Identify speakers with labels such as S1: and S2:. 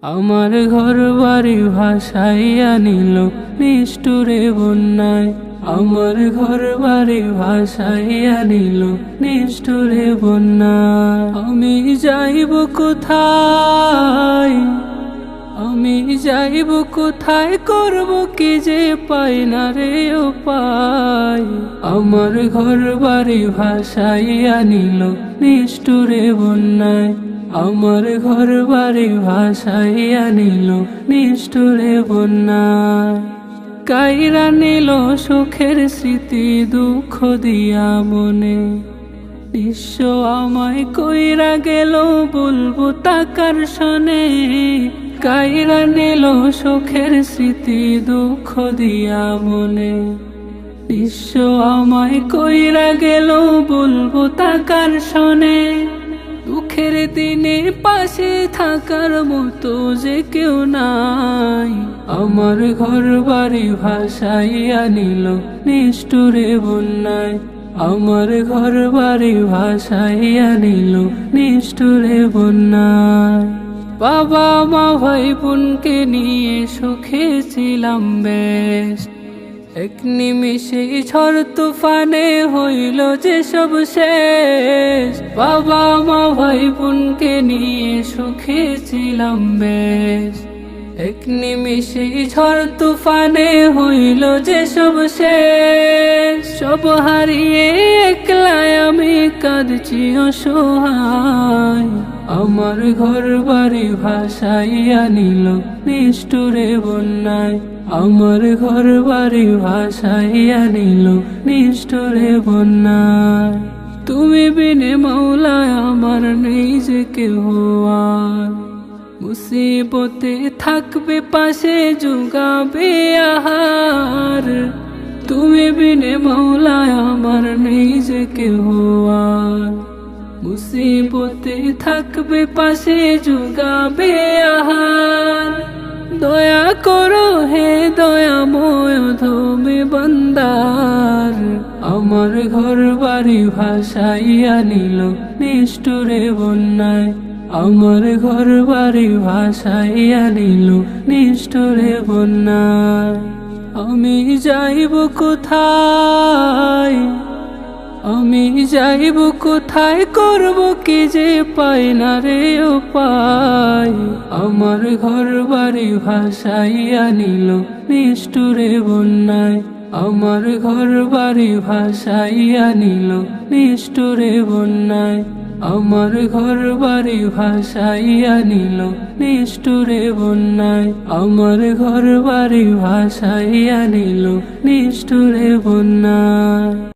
S1: আমার ঘর বাড়ি ভাসাইয়া নিল নিষ্ঠুরে বন্যায়। আমার ঘর বাড়ি ভাসাইয়া নিল নিষ্ঠুরে বন্যায়। আমি যাইব কোথায়, আমি যাইব কোথায়, করব কি যে পাই না রে উপায়। আমার ঘর বাড়ি ভাসাইয়া নিল নিষ্ঠুরে বন্যায়। আমার ঘর বাড়ি ভাসাইয়া নিল নিষ্ঠুরে বন্যায়। কাইরা নিল সুখের স্মৃতি দুঃখ দিয়া মনে। নিঃস্ব আমায় কইরা গেল বলবো তাকার শোনে। কাইরা নিল সুখের স্মৃতি দুঃখ দিয়া মনে। নিঃস্ব আমায় কইরা গেল বলবো তাকার শোনে। দুঃখের দিনে পাশে থাকার মতো যে কেউ নাই। আমার ঘর বাড়ি ভাসাইয়া নিল নিষ্ঠুরে বন্যায়। আমার ঘর বাড়ি ভাসাইয়া নিল নিষ্ঠুরে বন্যায়। বাবা মা ভাই বোনকে নিয়ে সুখে ছিলাম বেশ। এক নিমিষে ঝড় তুফানে হইল যে সব শেষ। বাবা মা ভাই বোনকে নিয়ে সুখে ছিলাম বেশ। এক নিমিষে ঝড় তুফানে হইল যে সব শেষ। সব হারিয়ে একলা আমি কাঁদছি অসহায়। আমার ঘর বাড়ি ভাসাইয়া নিল নিষ্ঠুরে বন্যায়। আমার ঘর বাড়ি ভাসাইয়া নিল নিষ্ঠুরে বন্যায়। তুমি বিনে মৌলা আমার নেই যে কেহ আর। মুসিবতে থাকবে পাশে জুগাবে আহার। তুমি বিনে মৌলা আমার নেই যে কেহ আর। মুসিবতে থাকবে পাশে জুগাবে আহার। দয়া করো হে দয়াময় ধমে বান্দার। আমার ঘর বাড়ি ভাসাইয়া নিল নিষ্ঠুরে বন্যায়। আমার ঘর বাড়ি ভাসাইয়া নিল নিষ্ঠুরে বন্যায়। আমি যাইব কোথায়, আমি যাইব কোথায়, করব কি যে পাই না রে উপায়। আমার ঘর বাড়ি ভাসাইয়া নিল নিষ্ঠুরে বন্যায়। আমার ঘর বাড়ি ভাসাইয়া নিল নিষ্ঠুরে বন্যায়। আমার ঘর বাড়ি ভাসাইয়া নিল নিষ্ঠুরে বন্যায়। আমার ঘর বাড়ি ভাসাইয়া নিল নিষ্ঠুরে বন্যায়।